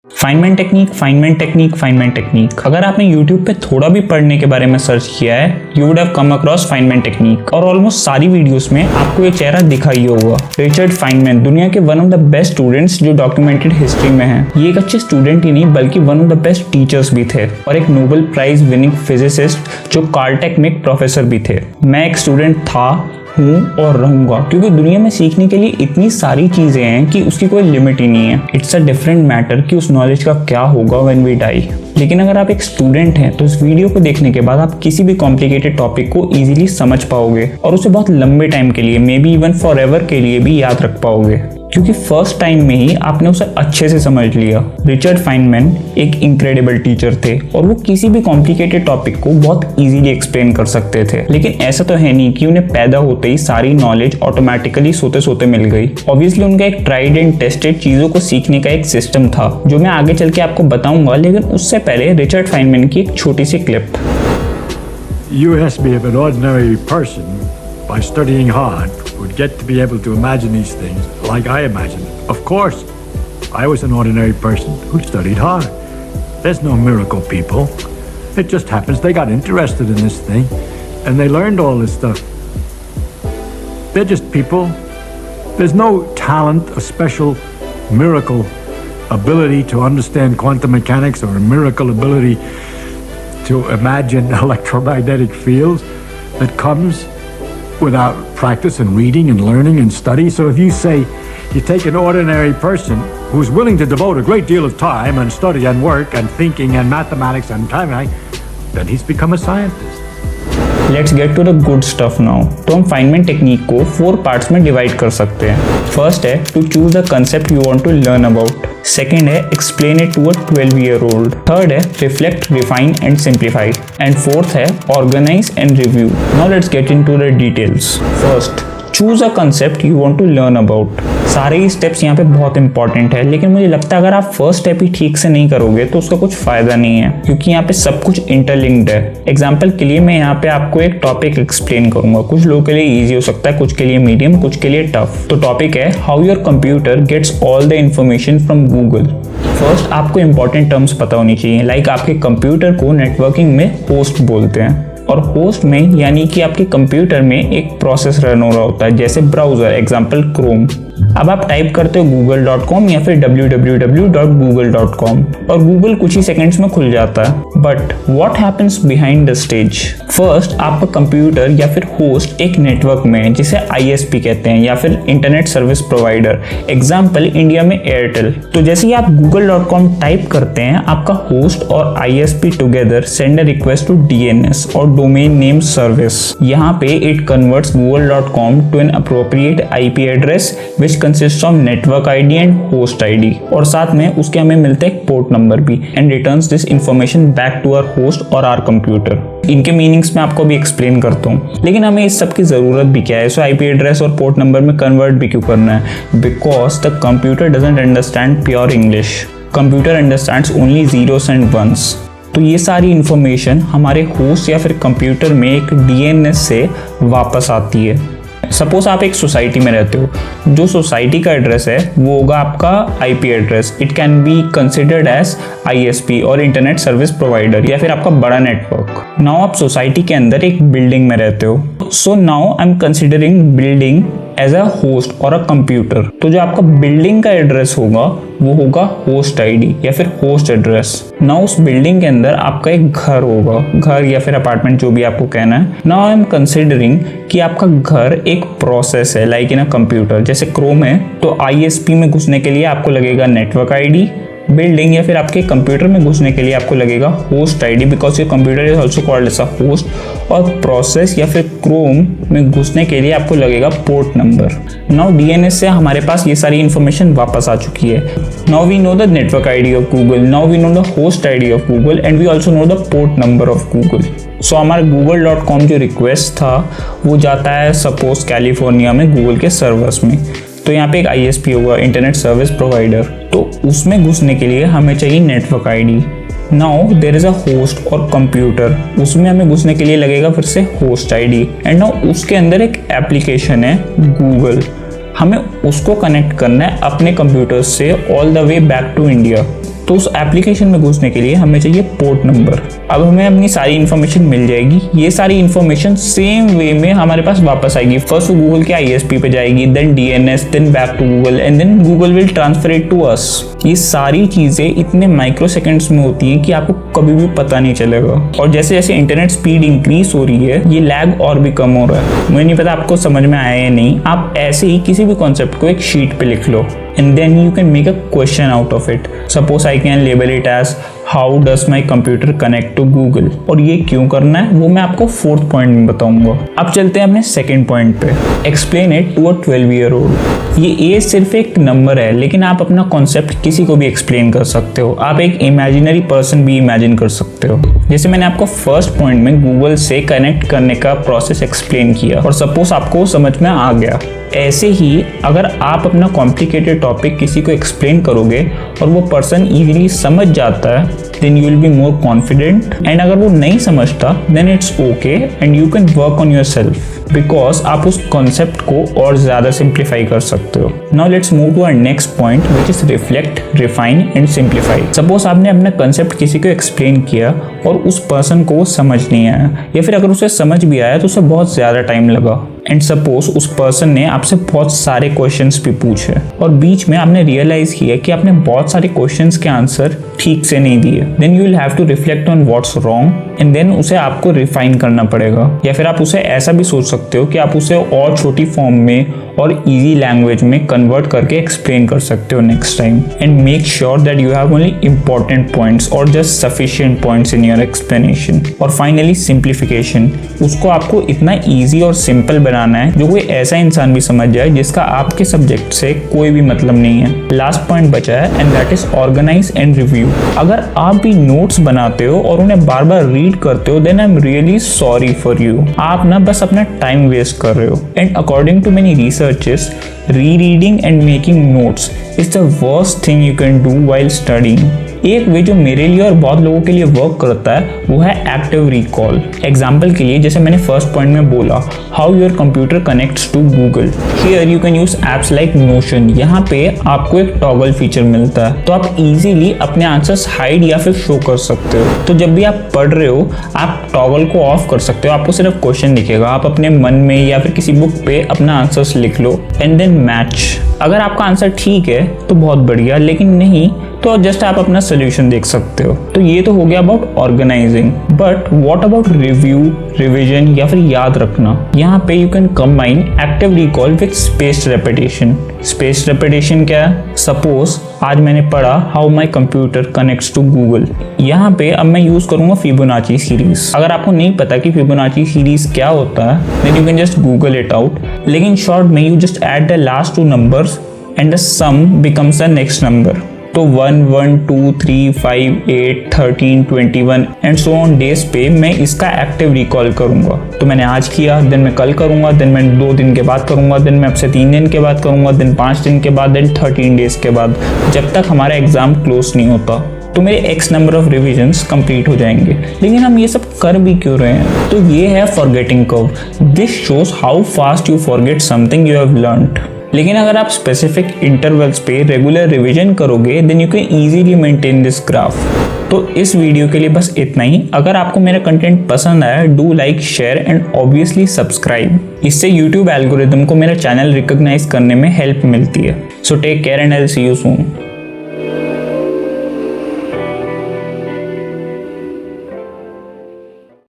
Feynman technique. अगर आपने YouTube पे थोड़ा भी पढ़ने के बारे में सर्च किया है, you would have come across Feynman technique. और ऑलमोस्ट सारी वीडियोस में आपको ये चेहरा दिखा ही होगा। रिचर्ड फाइनमैन दुनिया के one of the best students जो डॉक्यूमेंटेड हिस्ट्री में हैं। ये एक अच्छे स्टूडेंट ही नहीं बल्कि one of the best teachers भी थे और एक नोबेल प्राइज विनिंग फिजिसिस्ट जो काल्टेक में एक प्रोफेसर भी थे। मैं एक स्टूडेंट था, हूँ और रहूंगा, क्योंकि दुनिया में सीखने के लिए इतनी सारी चीजें हैं कि उसकी कोई लिमिट ही नहीं है। इट्स अ डिफरेंट मैटर कि उस नॉलेज का क्या होगा व्हेन वी डाई। लेकिन अगर आप एक स्टूडेंट हैं तो इस वीडियो को देखने के बाद आप किसी भी कॉम्प्लिकेटेड टॉपिक को इजीली समझ पाओगे और उसे बहुत लंबे टाइम के लिए, may be even for ever के लिए भी याद रख पाओगे, क्योंकि फर्स्ट टाइम में ही आपने उसे अच्छे से समझ लिया। रिचर्ड फाइनमैन एक इनक्रेडिबल टीचर थे और वो किसी भी कॉम्प्लिकेटेड टॉपिक को बहुत इजीली एक्सप्लेन कर सकते थे। लेकिन ऐसा तो है नहीं कि उन्हें पैदा होते ही सारी नॉलेज ऑटोमेटिकली सोते सोते मिल गई। ऑब्वियसली उनका एक ट्राइड एंड टेस्टेड चीजों को सीखने का एक सिस्टम था जो मैं आगे चल के आपको बताऊंगा। लेकिन उससे पहले रिचर्ड फाइनमैन की एक छोटी सी clip. You has to be an ordinary person by studying hard would get to be able to imagine these things like I imagined. Of course, I was an ordinary person who studied hard. There's no miracle people. It just happens they got interested in this thing and they learned all this stuff. They're just people. There's no talent, a special miracle ability to understand quantum mechanics or a miracle ability to imagine electromagnetic fields that comes without practice and reading and learning and study. So if you say you take an ordinary person who's willing to devote a great deal of time and study and work and thinking and mathematics and time, then he's become a scientist. Let's get to the good stuff now. तो हम Feynman technique को 4 parts में divide कर सकते हैं। First है to choose the concept you want to learn about. Second है explain it to a 12-year-old। Third है reflect, refine and simplify. And fourth है organise and review. Now let's get into the details. First, choose a concept you want to learn about. सारे ही steps यहाँ पे बहुत important है, लेकिन मुझे लगता है अगर आप फर्स्ट स्टेप ही ठीक से नहीं करोगे तो उसका कुछ फायदा नहीं है, क्योंकि यहाँ पे सब कुछ इंटरलिंक्ड है। एग्जाम्पल के लिए मैं यहाँ पे आपको एक टॉपिक एक्सप्लेन करूंगा। कुछ लोगों के लिए इजी हो सकता है, कुछ के लिए मीडियम, कुछ के लिए टफ। तो टॉपिक है how your computer gets all the information from Google. First, आपको इंपॉर्टेंट टर्म्स पता होनी चाहिए। लाइक आपके कंप्यूटर को नेटवर्किंग में होस्ट बोलते हैं, और होस्ट में यानी कि आपके कंप्यूटर में एक प्रोसेस रन हो रहा होता है, जैसे ब्राउजर, एग्जांपल क्रोम। अब आप टाइप करते हो google.com या फिर www.google.com और गूगल कुछ ही सेकंड्स में खुल जाता है। But what happens behind the stage? First, आपका कंप्यूटर या फिर होस्ट एक नेटवर्क में है जिसे ISP कहते हैं या फिर internet service provider, example India में एयरटेल। तो जैसे ही आप google.com टाइप करते हैं, आपका होस्ट और ISP together send a request to DNS और डोमेन नेम सर्विस। यहाँ पे it converts google.com to an appropriate IP address which consists of network ID and host ID, और साथ में उसके हमें मिलता है एक पोर्ट नंबर भी, and returns this information back to our host और our computer। इनके मीनिंग्स मैं आपको भी एक्सप्लेन करता हूँ, लेकिन हमें इस सब की जरूरत भी क्या है? सो IP एड्रेस और पोर्ट नंबर में कन्वर्ट भी क्यों करना है? Because the computer doesn't understand pure English. Computer understands only zeros and ones. तो ये सारी इंफॉर्मेशन हमारे होस्ट या फिर कंप्यूटर में एक DNS से वापस आती है। सपोज आप एक सोसाइटी में रहते हो, जो सोसाइटी का एड्रेस है वो होगा आपका IP address. It can be considered as ISP और इंटरनेट सर्विस प्रोवाइडर या फिर आपका बड़ा नेटवर्क। नाउ आप सोसाइटी के अंदर एक बिल्डिंग में रहते हो, so now I am considering building as a host और अ कंप्यूटर। तो जो आपका बिल्डिंग का एड्रेस होगा वो होगा होस्ट ID या फिर होस्ट एड्रेस। नाउ उस बिल्डिंग के अंदर आपका एक घर होगा, घर या फिर अपार्टमेंट, जो भी आपको कहना है। नाउ आई एम कंसिडरिंग कि आपका घर एक प्रोसेस है, लाइक इन अ कंप्यूटर। जैसे क्रोम है तो ISP में घुसने के लिए आपको लगेगा नेटवर्क ID। बिल्डिंग या फिर आपके कंप्यूटर में घुसने के लिए आपको लगेगा host ID, because your computer is also called as a host. और प्रोसेस या फिर क्रोम में घुसने के लिए आपको लगेगा पोर्ट नंबर। नाउ DNS से हमारे पास ये सारी इंफॉर्मेशन वापस आ चुकी है। Now we know the network ID of Google, now we know the host ID of Google and we also know the port number of Google. So हमारा google.com जो रिक्वेस्ट था वो जाता है सपोज कैलिफोर्निया में गूगल के servers में। तो यहाँ पे एक ISP होगा, इंटरनेट सर्विस प्रोवाइडर। तो उसमें घुसने के लिए हमें चाहिए network ID। Now there is a host और कंप्यूटर, उसमें हमें घुसने के लिए लगेगा फिर से होस्ट ID। एंड नाउ उसके अंदर एक एप्लीकेशन है गूगल, हमें उसको कनेक्ट करना है अपने कंप्यूटर से all the way back to India. तो उस एप्लीकेशन में घुसने के लिए हमें चाहिए पोर्ट नंबर। अब हमें अपनी सारी इन्फॉर्मेशन मिल जाएगी। ये सारी इन्फॉर्मेशन सेम वे में हमारे पास वापस आएगी। फर्स्ट वो गूगल के ISP पे जाएगी, then DNS, then back to Google, and then Google will transfer it to us. ये सारी चीजें इतने माइक्रो सेकेंड्स में होती हैं कि आपको कभी भी पता नहीं चलेगा। और जैसे जैसे इंटरनेट स्पीड इंक्रीज हो रही है, ये लैग और भी कम हो रहा है। मुझे नहीं पता आपको समझ में आया या नहीं। आप ऐसे ही किसी भी कॉन्सेप्ट को एक शीट पे लिख लो and then you can make a question out of it. Suppose I can label it as how does my computer connect to Google, और ये क्यों करना है वो मैं आपको 4th पॉइंट में बताऊंगा। अब चलते हैं अपने 2nd पॉइंट पे, explain it to a 12-year-old। ये एज सिर्फ एक नंबर है, लेकिन आप अपना कॉन्सेप्ट किसी को भी एक्सप्लेन कर सकते हो। आप एक इमेजिनरी पर्सन भी इमेजिन कर सकते हो। जैसे मैंने आपको 1st पॉइंट में गूगल से कनेक्ट करने का प्रोसेस एक्सप्लेन किया और सपोज आपको समझ में आ गया। ऐसे ही अगर आप अपना कॉम्प्लिकेटेड टॉपिक किसी को एक्सप्लेन करोगे और वो पर्सन इजीली समझ जाता है, then you will be more confident. And अगर वो नहीं समझता, then it's okay and you can work on yourself, because आप उस कॉन्सेप्ट को और ज़्यादा सिंप्लीफाई कर सकते हो। Now let's move to our next point, which is reflect, refine and simplify. Suppose आपने अपना कॉन्सेप्ट किसी को एक्सप्लेन किया और उस पर्सन को वो समझ नहीं आया, या फिर अगर उसे समझ भी आया तो उसे बहुत ज़्यादा टाइम लगा। एंड सपोज उस पर्सन ने आपसे बहुत सारे क्वेश्चंस भी पूछे और बीच में आपने रियलाइज किया कि आपने बहुत सारे क्वेश्चंस के आंसर ठीक से नहीं दिए, then you will have to reflect on what's wrong and then उसे आपको रिफाइन करना पड़ेगा। या फिर आप उसे ऐसा भी सोच सकते हो कि आप उसे और छोटी फॉर्म में और इजी लैंग्वेज में कन्वर्ट करके एक्सप्लेन कर सकते हो next time. And make sure that you have only important points और just sufficient points in your explanation. और फाइनली सिंप्लीफिकेशन, उसको आपको इतना ईजी और सिंपल बनाना है जो कोई ऐसा इंसान भी समझ जाए जिसका आपके सब्जेक्ट से कोई भी मतलब नहीं है। लास्ट पॉइंट बचा है and that is organise and review. अगर आप भी नोट्स बनाते हो और उन्हें बार बार रीड करते हो, then I am really sorry for you. आप ना बस अपना टाइम वेस्ट कर रहे हो। And according to many researches, rereading and making notes is the worst thing you can do while studying. एक वे जो मेरे लिए और बहुत लोगों के लिए वर्क करता है वो है एक्टिव रिकॉल। एग्जाम्पल के लिए जैसे मैंने 1st पॉइंट में बोला, how your computer connects to Google. Here you can use apps like Notion. यहाँ पे आपको एक टॉगल फीचर मिलता है, तो आप इजीली अपने आंसर्स हाइड या फिर शो कर सकते हो। तो जब भी आप पढ़ रहे हो, आप टॉगल को ऑफ कर सकते हो, आपको सिर्फ क्वेश्चन दिखेगा। आप अपने मन में या फिर किसी बुक पे अपना आंसर्स लिख लो एंड देन मैच। अगर आपका आंसर ठीक है तो बहुत बढ़िया, लेकिन नहीं तो जस्ट आप अपना सोल्यूशन देख सकते हो। तो ये तो हो गया about organising. But what about review, revision या फिर याद रखना। यहाँ पे you can combine active recall with spaced repetition. Spaced repetition क्या है? सपोज आज मैंने पढ़ा how my computer connects to Google. यहाँ पे अब मैं यूज करूंगा फिबोनाची सीरीज। अगर आपको नहीं पता कि फिबोनाची सीरीज क्या होता है, then you can just Google it out. लेकिन शॉर्ट में you just add the last 2 numbers and the sum becomes the next number. तो 1, 1, 2, 3, 5, 8, 13, 21 एंड सो ऑन डेज पे मैं इसका एक्टिव रिकॉल करूंगा। तो मैंने आज किया, देन मैं कल करूंगा, देन मैं 2 दिन के बाद करूंगा, देन मैं आपसे 3 दिन के बाद करूंगा, देन 5 दिन के बाद, देन 13 डेज के बाद, जब तक हमारा एग्जाम क्लोज नहीं होता। तो मेरे x number of revisions complete हो जाएंगे। लेकिन हम ये सब कर भी क्यों रहे हैं? तो ये है forgetting curve. This shows how fast you forget something you have learned. लेकिन अगर आप स्पेसिफिक इंटरवल्स पे रेगुलर रिवीजन करोगे, then you can easily maintain this graph. तो इस वीडियो के लिए बस इतना ही। अगर आपको मेरा कंटेंट पसंद आया, do like, share and obviously subscribe. इससे यूट्यूब एल्गोरिदम को मेरा चैनल रिकॉग्नाइज करने में हेल्प मिलती है। So take care and I will see you soon.